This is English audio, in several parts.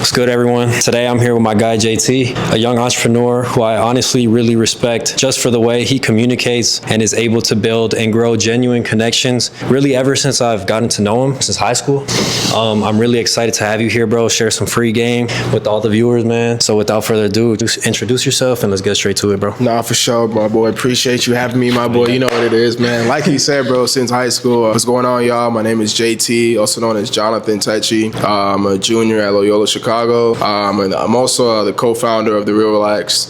What's good, everyone? Today I'm here with my guy JT, a young entrepreneur who I honestly really respect just for the way he communicates and is able to build and grow genuine connections really ever since I've gotten to know him since high school. I'm really excited to have you here, bro. Share some free game with all the viewers, man. So without further ado, just introduce yourself and let's get straight to it, bro. Nah, for sure, my boy. Appreciate you having me, my boy. You know what it is, man. Like he said, bro, since high school. What's going on, y'all? My name is JT, also known as Jonathon Tayki. I'm a junior at Loyola, Chicago. And I'm also the co-founder of the Real Relax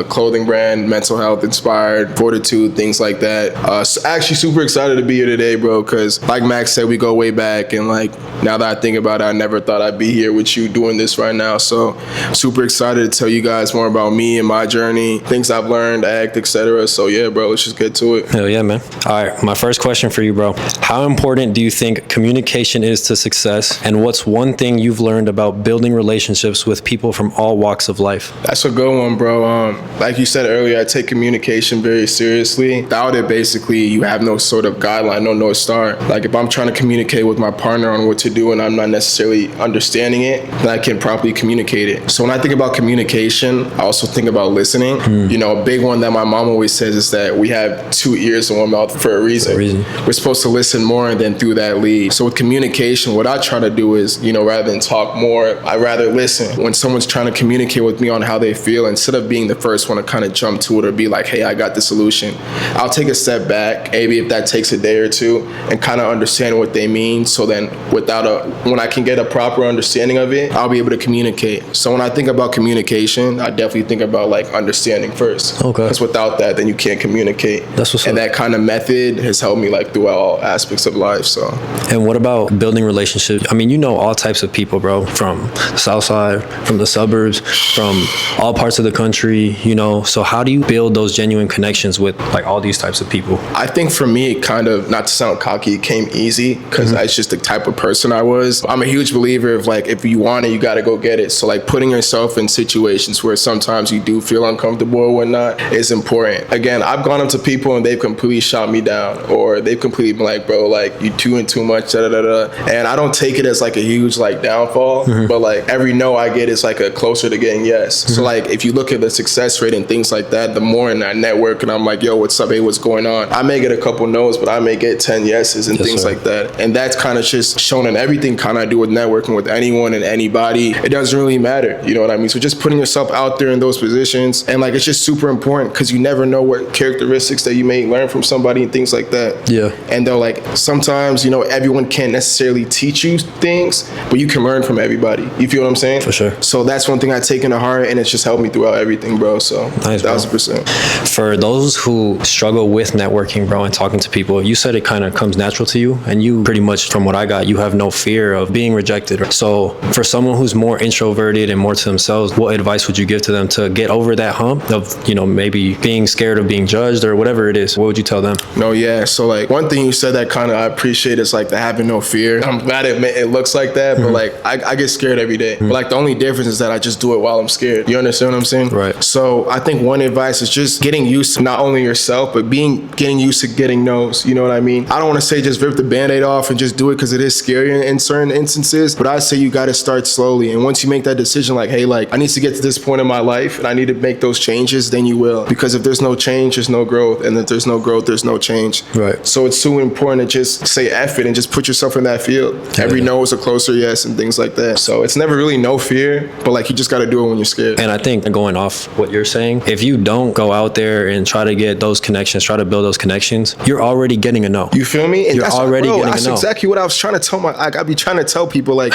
clothing brand, mental health inspired, fortitude, things like that. So actually super excited to be here today, bro, because like Max said, we go way back. And like now that I think about it, I never thought I'd be here with you doing this right now. So super excited to tell you guys more about me and my journey, things I've learned, act, etc. So yeah, bro, let's just get to it. Hell yeah, man. All right, my first question for you, bro. How important do you think communication is to success? And what's one thing you've learned about building relationships with people from all walks of life? That's a good one, bro. Like you said earlier, I take communication very seriously. Without it, basically, you have no sort of guideline, no North Star. Like if I'm trying to communicate with my partner on what to do and I'm not necessarily understanding it, then I can properly communicate it. So when I think about communication, I also think about listening. You know, a big one that my mom always says is that we have 2 ears and 1 mouth for a reason. We're supposed to listen more and then through that lead. So with communication, what I try to do is, you know, rather than talk more, I rather listen. When someone's trying to communicate with me on how they feel, instead of being the first one to kind of jump to it or be like, hey, I got the solution, I'll take a step back, maybe if that takes a day or two, and kind of understand what they mean. So then when I can get a proper understanding of it, I'll be able to communicate. So when I think about communication, I definitely think about like understanding first. Okay. Because without that, then you can't communicate. That's what's and up. that kind of method has helped me like throughout all aspects of life. So. And what about building relationships? I mean, you know all types of people, bro, from the South Side, from the suburbs, from all parts of the country, you know. So how do you build those genuine connections with like all these types of people? I think for me, it kind of, not to sound cocky, it came easy because that's just the type of person I was. I'm a huge believer of like, if you want it, you got to go get it. So like putting yourself in situations where sometimes you do feel uncomfortable or whatnot is important. Again, I've gone up to people and they've completely shot me down, or they've completely been like, bro, like you doing too much, da da da. And I don't take it as like a huge like downfall, but like every no I get is like a closer to getting yes. So like if you look at the success rate and things like that, the more in that network and I'm like, yo, what's up? Hey, what's going on? I may get a couple no's, but I may get 10 yeses and things like that. And that's kind of just shown in everything kind of I do with networking with anyone and anybody. It doesn't really matter. You know what I mean? So just putting yourself out there in those positions, and like it's just super important because you never know what characteristics that you may learn from somebody and things like that. Yeah. And they're like, sometimes, you know, everyone can't necessarily teach you things, but you can learn from everybody. You feel what I'm saying? For sure. So that's one thing I take into heart, and it's just helped me throughout everything, bro. So nice, 1000%. For those who struggle with networking, bro, and talking to people, you said it kind of comes natural to you, and you pretty much, from what I got, you have no fear of being rejected. So for someone who's more introverted and more to themselves, what advice would you give to them to get over that hump of, you know, maybe being scared of being judged or whatever it is? What would you tell them? No, yeah. So like one thing you said that kind of I appreciate is like the having no fear. I'm glad it looks like that, but like I get scared every day. But like the only difference is that I just do it while I'm scared. You understand what I'm saying? Right. So I think one advice is just getting used to not only yourself, but getting used to getting no's. You know what I mean? I don't want to say just rip the Band-Aid off and just do it because it is scary in certain instances, but I say you got to start slowly. And once you make that decision, like, hey, like I need to get to this point in my life and I need to make those changes, then you will. Because if there's no change, there's no growth. And if there's no growth, there's no change. Right. So it's so important to just say F it and just put yourself in that field. Every no is a closer yes and things like that. So it's never really no fear, but like you just got to do it when you're scared. And I think going off what you're saying, if you don't go out there and try to get those connections, try to build those connections, you're already getting a no. You feel me? And you're already getting a no. That's exactly what I was trying to tell I be trying to tell people, like,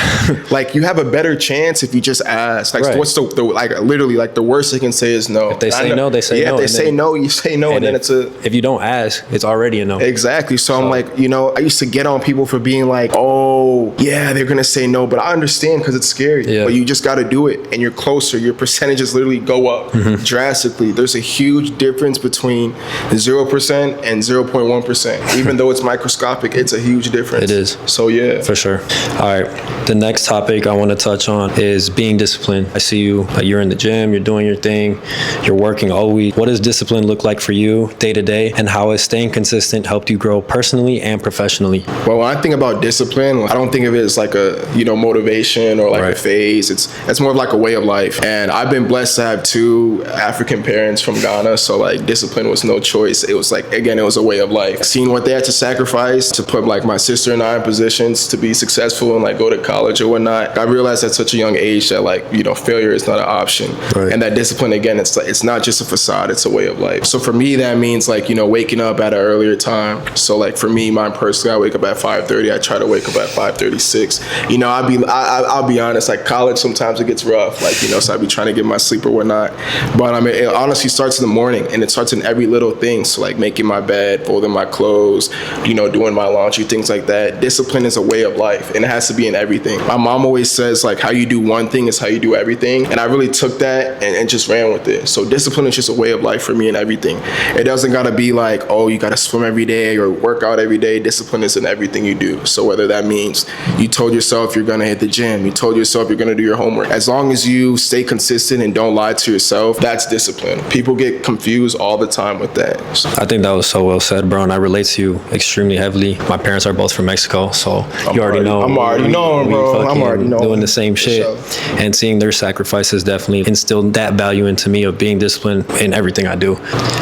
like you have a better chance if you just ask. Like, what's the like literally like the worst they can say is no. If they say no, they say no. Yeah, if they say no, you say no, and then it's a. If you don't ask, it's already a no. Exactly. So I'm like, you know, I used to get on people for being like, oh yeah, they're gonna say no, but I understand because it's scary. Yeah. But you just got to do it, and you're closer. Your percentages literally go up drastically. There's a huge difference between 0% and 0.1%. Even though it's microscopic, it's a huge difference. It is. So yeah. For sure. All right. The next topic I want to touch on is being disciplined. I see you, you're in the gym, you're doing your thing, you're working all week. What does discipline look like for you day to day, and how has staying consistent helped you grow personally and professionally? Well, when I think about discipline, I don't think of it as like a, you know, motivation or like a phase. It's more of like a way of life. And I've been blessed to have two African parents from Ghana. So like discipline was no choice. It was like, again, it was a way of life. Seeing what they had to sacrifice to put like my sister and I in positions to be successful and like go to college or whatnot. I realized at such a young age that like, failure is not an option. Right. And that discipline, again, it's not just a facade, it's a way of life. So for me, that means like, waking up at an earlier time. So like for me, mine personally, I wake up at 5:30. I try to wake up at 5:36. I'll be honest, like college, sometimes it gets rough. Like, so I be trying to get my sleep or whatnot. But I mean, it honestly starts in the morning, and it starts in every little thing. So like making my bed, folding my clothes, doing my laundry, things like that. Discipline is a way of life, and it has to be in everything. My mom always says like how you do one thing is how you do everything. And I really took that and just ran with it. So discipline is just a way of life for me in everything. It doesn't gotta be like, oh, you gotta swim every day or work out every day. Discipline is in everything you do. So whether that means you told yourself you're gonna hit the gym, you told yourself you're gonna do your homework, as long as you stay consistent and don't lie to yourself, that's discipline. People get confused all the time with that. I think that was so well said, bro, and I relate to you extremely heavily. My parents are both from Mexico, so you already know. I'm already knowing, bro. I'm already knowing. Doing the same shit. Sure. And seeing their sacrifices definitely instilled that value into me of being disciplined in everything I do.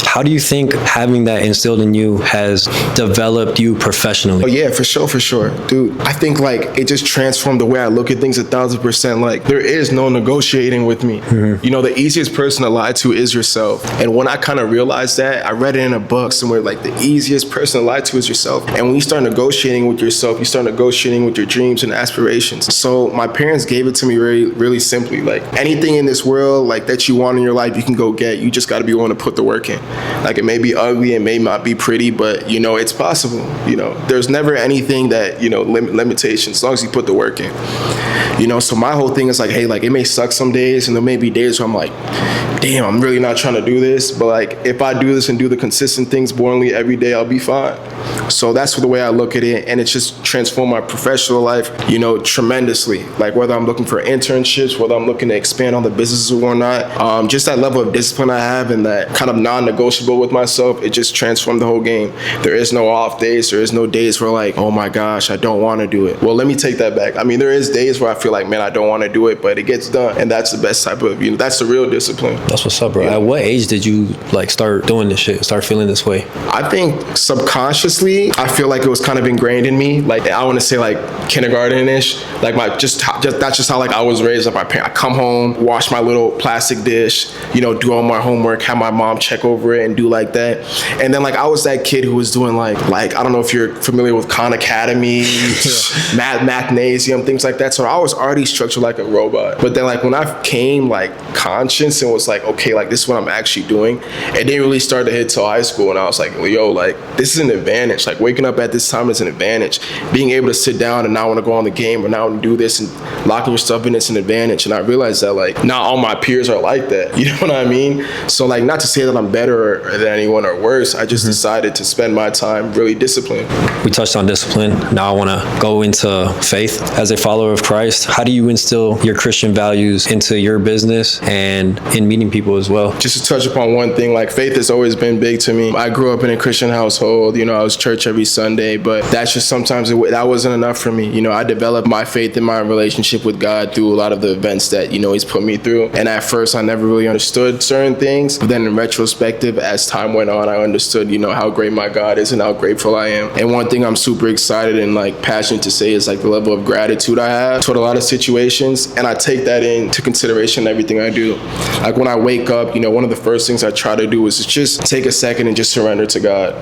How do you think having that instilled in you has developed you professionally? Oh yeah, for sure. Dude, I think like it just transformed the way I look at things 1,000%. Like there is no negotiating with me. Mm-hmm. The easiest person to lie to is yourself. And when I kind of realized that, I read it in a book somewhere, like the easiest person to lie to is yourself. And when you start negotiating with yourself, you start negotiating with your dreams and aspirations. So my parents gave it to me really, really simply. Like anything in this world like that you want in your life, you can go get. You just got to be willing to put the work in. Like it may be ugly, it may not be pretty, but it's possible. There's never anything that, limitations, as long as you put the work in. So my whole thing is like, hey, like it may suck some days, and there may be days where I'm like, damn, I'm really not trying to do this. But like, if I do this and do the consistent things boringly every day, I'll be fine. So that's the way I look at it. And it's just transformed my professional life, tremendously. Like whether I'm looking for internships, whether I'm looking to expand on the businesses or not, just that level of discipline I have and that kind of non-negotiable with myself, it just transformed the whole game. There is no off days. There is no days where like, oh my gosh, I don't want to do it. Well, let me take that back. I mean, there is days where I feel like, man, I don't want to do it, but it gets done. And that's the best type of, that's the real discipline. That's what's up, bro. At what age did you like start doing this shit, start feeling this way? I think subconsciously, I feel like it was kind of ingrained in me. Like I want to say like kindergarten-ish. Like that's just how like I was raised. Like my parents, I come home, wash my little plastic dish, do all my homework, have my mom check over it and do like that. And then like I was that kid who was doing like I don't know if you're familiar with Khan Academy, Mathnasium, things like that. So I was already structured like a robot. But then like when I came like conscious and was like, okay, like this is what I'm actually doing, it didn't really start to hit till high school. And I was like, yo, like this is an advantage. Like waking up at this time is an advantage. Being able to sit down and not want to go on the game or not want to do this and locking your stuff in, it's an advantage. And I realized that like not all my peers are like that. You know what I mean? So like not to say that I'm better than anyone or worse. I just decided to spend my time really disciplined. We touched on discipline. Now I want to go into faith. As a follower of Christ, how do you instill your Christian values into your business and in meeting people as well? Just to touch upon one thing, like faith has always been big to me. I grew up in a Christian household. I was church every Sunday, but that's just sometimes that wasn't enough for me. I developed my faith in my relationship with God through a lot of the events that, He's put me through. And at first, I never really understood certain things. But then in retrospective, as time went on, I understood, how great my God is and how grateful I am. And one thing I'm super excited and like passionate to say is like the level of gratitude I have toward a lot of situations. And I take that into consideration in everything I do. Like when I wake up, one of the first things I try to do is just take a second and just surrender to God.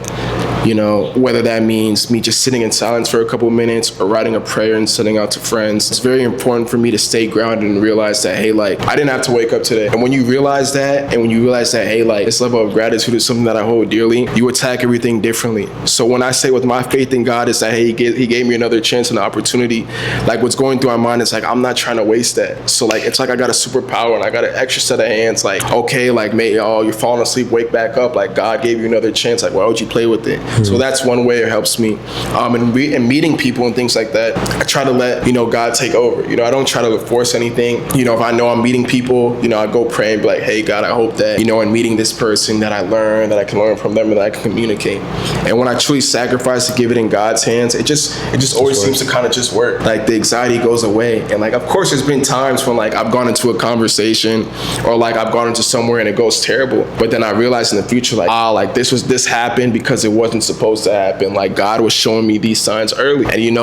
Whether that means me just sitting in silence for a couple minutes or writing a prayer and sending out to friends. It's very important for me to stay grounded and realize that, hey, like, I didn't have to wake up today. And when you realize that, and when you realize that, hey, like, this level of gratitude is something that I hold dearly, you attack everything differently. So when I say with my faith in God is that, hey, he gave me another chance and opportunity, like what's going through my mind is like, I'm not trying to waste that. So like, it's like I got a superpower and I got an extra set of hands. Like, okay, like, you're falling asleep, wake back up. Like God gave you another chance. Like, why would you play with it? Mm-hmm. So that's one way it helps me. And meeting people and things like that, I try to let, God take over. I don't try to force anything. If I know I'm meeting people, I go pray and be like, hey, God, I hope that, in meeting this person that I can learn from them and that I can communicate. And when I truly sacrifice to give it in God's hands, it just always seems to kind of just work. Like the anxiety goes away. And like, of course, there's been times when like I've gone into a conversation or like I've gone into somewhere and it goes terrible. But then I realized in the future, like this happened because it wasn't supposed to happen. Like God was showing me these signs early. And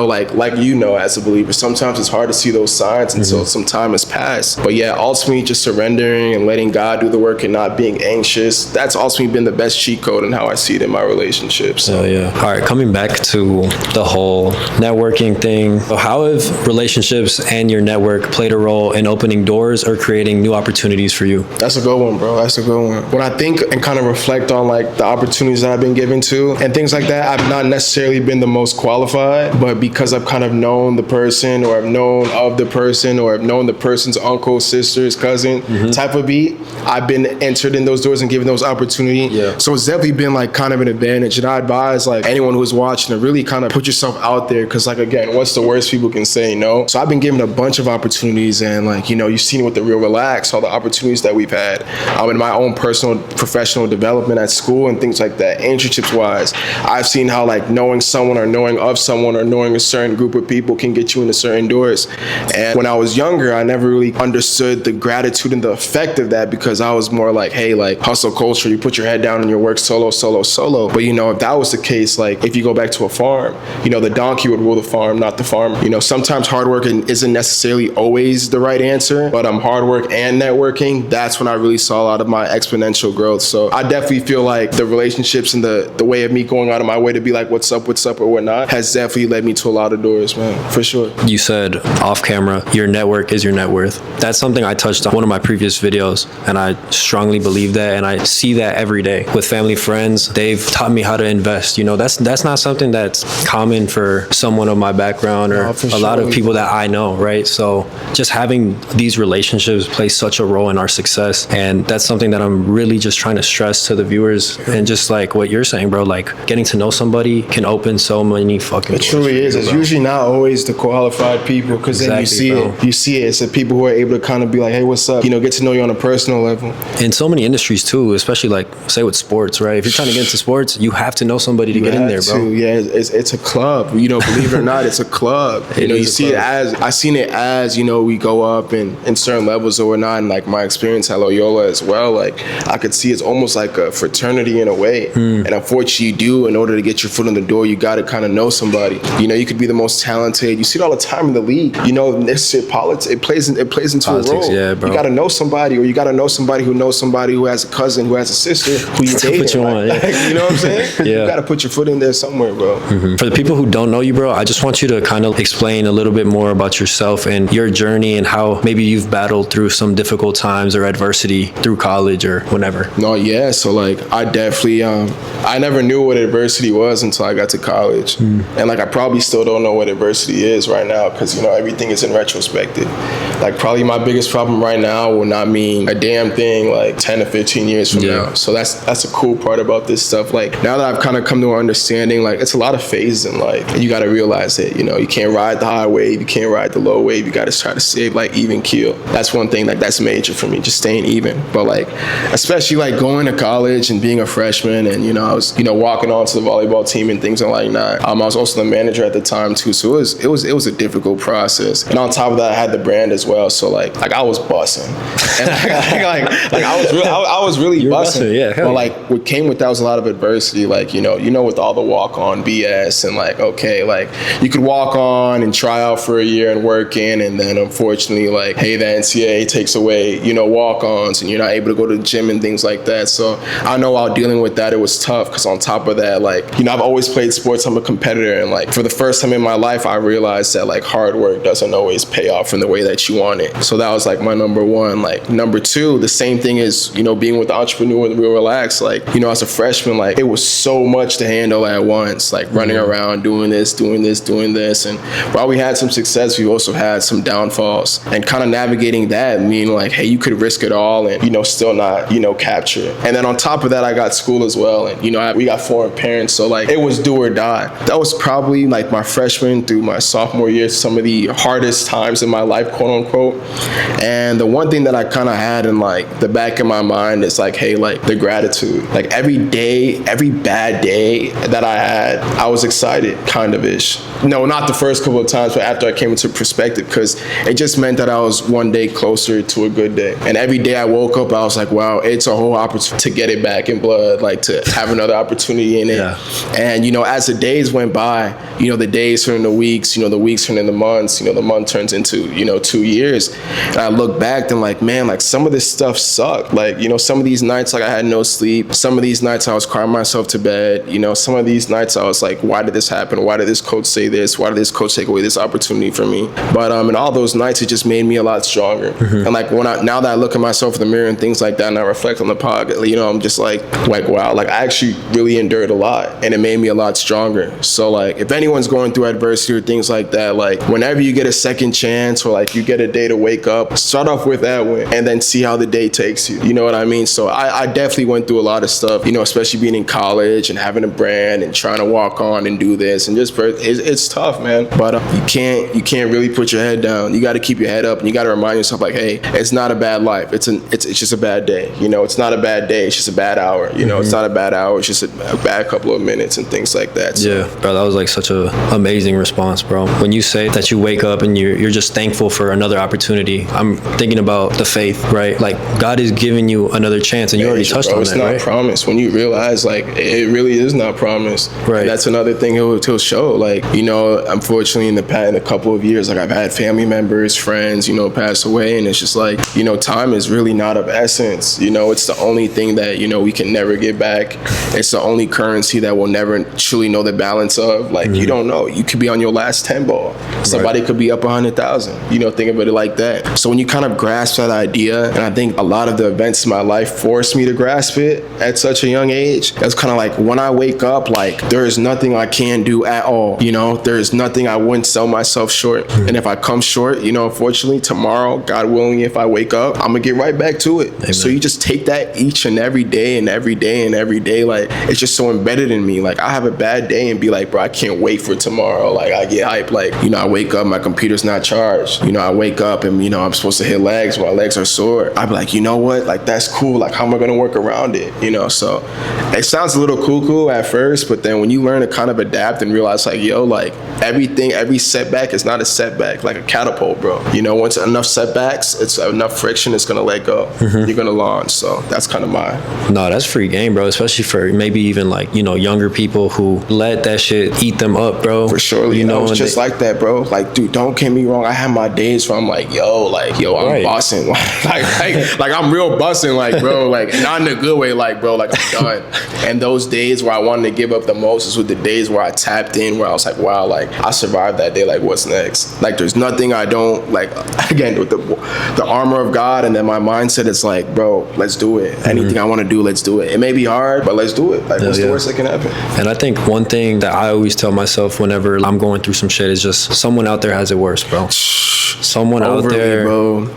as a believer, sometimes it's hard to see those signs until some time has passed. But yeah, ultimately just surrendering and letting God do the work and not being anxious. That's ultimately been the best cheat code in how I see it in my relationships. So. Yeah. All right, coming back to the whole networking thing, how have relationships and your network played a role in opening doors or creating new opportunities for you? That's a good one, bro. That's a good one. When I think and kind of reflect on like the opportunities that I've been given to and things like that, I've not necessarily been the most qualified, but because I've kind of known the person or I've known of the person or I've known the person's uncle, sister's cousin type of beat, I've been entered in those doors and given those opportunities. Yeah. So it's definitely been like kind of an advantage. And I advise like anyone who's watching to really kind of put yourself out there because like, again, what's the worst people can say? No. So I've been given a bunch of opportunities and like, you've seen it with the Real Relax, all the opportunities that we've had in my own personal professional development at school and things like that. Internships wise, I've seen how like knowing someone or knowing of someone or knowing a certain group of people can get you into certain doors. And when I was younger, I never really understood the gratitude and the effect of that because I was more like, hey, like hustle culture, you put your head down and you work solo. But if that was the case, like if you go back to a farm, the donkey would rule the farm, not the farmer. Sometimes hard work isn't necessarily always the right answer, but hard work and networking, that's when I really saw a lot of my exponential growth. So I definitely feel like the relationships and the way of me going out of my way to be like, what's up or whatnot, has definitely led me to a lot of doors, man, for sure. You said off camera, your network is your net worth. That's something I touched on one of my previous videos, and I strongly believe that, and I see that every day with family, friends. They've taught me how to invest. That's not something that's common for someone of my background or a lot of people that I know, right? So just having these relationships play such a role in our success, and that's something that I'm really just trying to stress to the viewers. And just like what you're saying, bro, like getting to know somebody can open so many fucking doors. It truly is. It's usually not always the qualified people, because then you see it. It's the people who are able to kind of be like, hey, what's up? Get to know you on a personal level. In so many industries too, especially like say with sports, right? If you're trying to get into sports, you have to know somebody to get in there, bro. Yeah, it's a club. Believe it or not, it's a club. You see it as, I seen it as, we go up in certain levels or whatnot, and like my experience at Loyola as well, like I could see it's almost like a fraternity in a way. And unfortunately, in order to get your foot in the door, you got to kind of know somebody. You could be the most talented. You see it all the time in the league. This shit, politics, it plays into a role. Yeah, bro. You got to know somebody, or you got to know somebody who has a cousin, who has a sister, who you date. You know what I'm saying? Yeah. You got to put your foot in there somewhere, bro. For the people who don't know you, bro, I just want you to kind of explain a little bit more about yourself and your journey and how maybe you've battled through some difficult times or adversity through college or whenever. No, yeah. So like, I definitely, I never knew what adversity was until I got to college. And like, I probably still don't know what adversity is right now, because, everything is in retrospective. Like probably my biggest problem right now will not mean a damn thing like 10 to 15 years from now. So that's a cool part about this stuff. Like now that I've kind of come to an understanding, like it's a lot of phases in life, and you got to realize it. You can't ride the high wave, you can't ride the low wave. You got to try to stay like even keel. That's one thing, like that's major for me, just staying even. But like, especially like going to college and being a freshman, and I was walking onto the volleyball team and things like that. I was also the manager at the time too, so it was a difficult process. And on top of that, I had the brand as well. So like I was bussing, and I was really bussing. Yeah. But like what came with that was a lot of adversity. Like with all the walk on BS, and like okay, like you could walk on and try out for a year and work in, and then unfortunately like hey, the NCAA takes away walk ons, and you're not able to go to the gym and things like that. So I know while dealing with that, it was tough, because on top of that, like I've always played sports. I'm a competitor, and like for the first time in my life, I realized that like hard work doesn't always pay off in the way that you want it. So that was like my number one. Like number two, the same thing is being with the entrepreneur and Real Relax. Like as a freshman, like it was so much to handle at once. Like running around doing this, and while we had some success, we also had some downfalls. And kind of navigating that, meaning like hey, you could risk it all and still not capture it. And then on top of that, I got school as well, and we got foreign parents. parents. So like it was do or die. That was probably like my freshman through my sophomore year, some of the hardest times in my life, quote unquote. And the one thing that I kind of had in like the back of my mind is like, hey, like the gratitude. Like every day, every bad day that I had, I was excited, kind of ish. No, not the first couple of times, but after I came into perspective, because it just meant that I was one day closer to a good day. And every day I woke up, I was like, wow, it's a whole opportunity to get it back in blood, like to have another opportunity in it. Yeah. And, you know, as the days went by, you know, the days turn into weeks, you know, the weeks turn into months, you know, the month turns into, you know, 2 years. And I look back and like, man, like some of this stuff sucked. Like, you know, some of these nights, like I had no sleep. Some of these nights I was crying myself to bed. You know, some of these nights I was like, why did this happen? Why did this coach say this? Why did this coach take away this opportunity from me? But in all those nights, it just made me a lot stronger. And like now that I look at myself in the mirror and things like that, and I reflect on the pod, you know, I'm just like wow, like I actually really endured a lot, and it made me a lot stronger. So like if anyone's going through adversity or things like that, like whenever you get a second chance or like you get a day to wake up, start off with that one and then see how the day takes you. You know what I mean? So I definitely went through a lot of stuff, you know, especially being in college and having a brand and trying to walk on and do this, and just it's tough, man. But you can't really put your head down. You got to keep your head up, and you got to remind yourself like, hey, it's not a bad life. It's just a bad day. You know, it's not a bad day. It's just a bad hour. You know, it's not a bad hour. It's just a bad couple of minutes and things like that. So. Yeah, bro, that was like such a amazing response, bro. When you say that you wake up and you're just thankful for another opportunity, I'm thinking about the faith, right? Like God is giving you another chance, and you already touched on that, right? It's not promised. When you realize like it really is not promised. Right. And that's another thing he'll show. Like, you know, unfortunately in a couple of years, like I've had family members, friends, you know, pass away, and it's just like, you know, time is really not of essence. You know, it's the only thing that, you know, we can never get back. It's the only currency that we'll never truly know the balance of. Like, you don't know. You could be on your last 10 ball. Somebody could be up 100,000. You know, think of it like that. So when you kind of grasp that idea, and I think a lot of the events in my life forced me to grasp it at such a young age, that's kind of like when I wake up, like there is nothing I can do at all. You know, there is nothing I wouldn't sell myself short. And if I come short, you know, unfortunately tomorrow, God willing, if I wake up, I'm gonna get right back to it. Amen. So you just take that each and every day and every day and every day. Like it's just so embedded in me. Like I have a bad day and be like, bro, I can't wait for tomorrow. Like I get hyped. Like, you know, I wake up, my computer's not charged. You know, I wake up and, you know, I'm supposed to hit legs. My legs are sore. I'd be like, you know what? Like that's cool. Like how am I gonna work around it? You know, so it sounds a little cuckoo at first, but then when you learn to kind of adapt and realize like, yo, like every setback is not a setback, like a catapult, bro. You know, once enough setbacks, it's enough friction, it's gonna let go. You're gonna launch. So that's kind of my. No, that's free game, bro. Especially for maybe even like, you know, younger people who let that shit eat them up, bro. For sure. You know, it's just like that, bro. Like, dude, don't get me wrong. I have my days where I'm like, yo, I'm bossing. like I'm real bussing, like, bro, like not in a good way, like, bro, like I'm done. And those days where I wanted to give up the most is with the days where I tapped in, where I was like, wow, like I survived that day. Like, what's next? Like, there's nothing I don't like. Again, with the armor of God, and then my mindset is like, bro, let's do it. Anything I want to do, let's do it. It may be hard, but let's do it. Like, what's the worst that can happen? And I think one thing that I always tell myself whenever I'm going through some shit is just someone out there has it worse, bro. Someone out there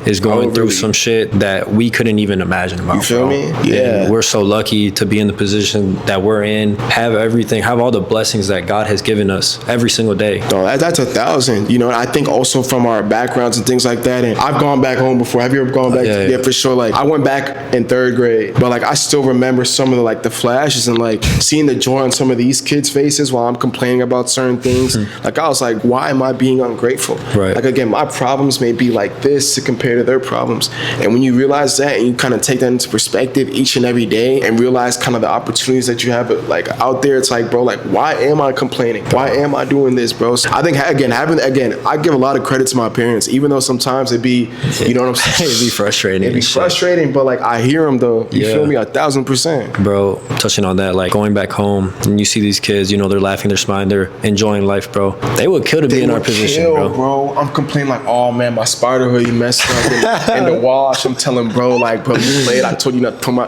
is going through some shit that we couldn't even imagine about. You feel me? Yeah. And we're so lucky to be in the position that we're in, have everything, have all the blessings that God has given us every single day. No, that's 1,000. You know, I think also from our backgrounds and things like that. And I've gone back home before. Have you ever gone back? Yeah, for sure. Like I went back in 3rd grade, but like I still remember some of the flashes and like seeing the joy on some of these kids' faces while I'm complaining about certain things. Like I was like, why am I being ungrateful? Right. Like again, my problems may be like this to compare to their problems. And when you realize that and you kind of take that into perspective each and every day and realize kind of the opportunities that you have like out there, it's like, bro, like why am I complaining? Why am I doing this, bro? So I think I give a lot of credit to my parents, even though sometimes it'd be, you know what I'm saying? It'd be frustrating. It'd be frustrating, but like I hear them though. You feel me? 1,000%. Bro, touching on that, like going back home and you see these kids, you know, they're laughing, they're smiling, they're enjoying life, bro. They would kill to be in our position, bro. I'm complaining like, oh man, my spider hoodie messed up in the wash. I'm telling bro, like, bro, you late. I told you not to put my.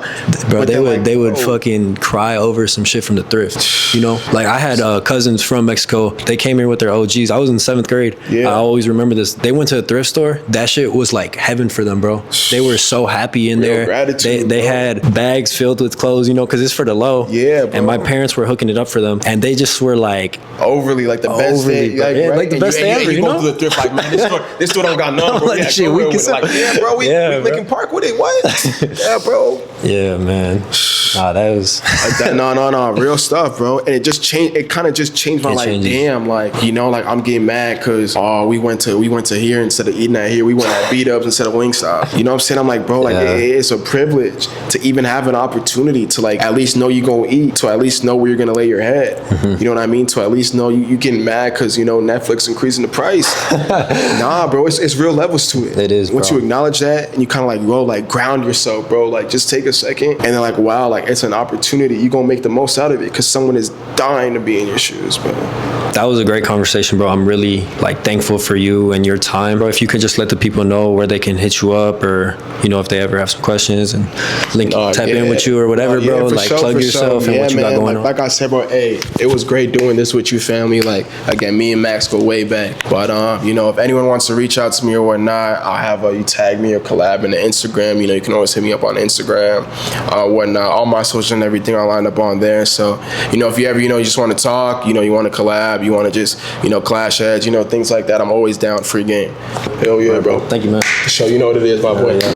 Bro, they would fucking cry over some shit from the thrift. You know, like I had cousins from Mexico. They came came here with their OGs. I was in 7th grade. Yeah. I always remember this. They went to a thrift store. That shit was like heaven for them, bro. They were so happy in Real there. gratitude, They bro. had bags filled with clothes, you know, because it's for the low. Yeah, bro. And my parents were hooking it up for them, and they just were like overly like the best day, bro. Yeah, like the best day ever. You You go know? to the thrift like, man, this store don't got none, bro. Like, Yeah, shit, go we real can with it. Like, sell- yeah, bro, we Yeah, bro. Lincoln Park with it. What? Yeah, bro. Yeah, man. Nah, that was Like that, no, real stuff, bro. And it just changed. It kind of just changed my It like, changes. damn, like you know, like I'm getting mad because we went to here instead of eating at here. We went at beat ups instead of Wingstop. You know what I'm saying? I'm like, bro, like Yeah. it's a privilege to even have an opportunity to like at least know you gonna eat, to at least know where you're gonna lay your head. Mm-hmm. You know what I mean? To at least know you getting mad because you know Netflix increasing the price. Nah, bro, it's real levels to it. It is, Once bro. you acknowledge that and you kind of like, bro, like ground yourself, bro. Like just take a second and then like, wow, like it's an opportunity. You gonna make the most out of it because someone is dying to be in your shoes, bro. That was a great conversation, bro. I'm really like thankful for you and your time, bro. If you could just let the people know where they can hit you up, or you know if they ever have some questions and tap in with you or whatever, Yeah, bro. for Like sure, plug for yourself sure. and what you got man. going on. Like I said, bro, hey, it was great doing this with you, family. Like again, me and Max go way back. But you know, if anyone wants to reach out to me or whatnot, I'll have you tag me or collab in the Instagram. You know, you can always hit me up on Instagram, whatnot. All my social and everything are lined up on there. So you know, if you ever you just want to talk, you want to collab, you want to just clash heads, things like that, I'm always down. Free game. Hell yeah, bro. Thank you, man. For sure, you know what it is, my boy. Yeah.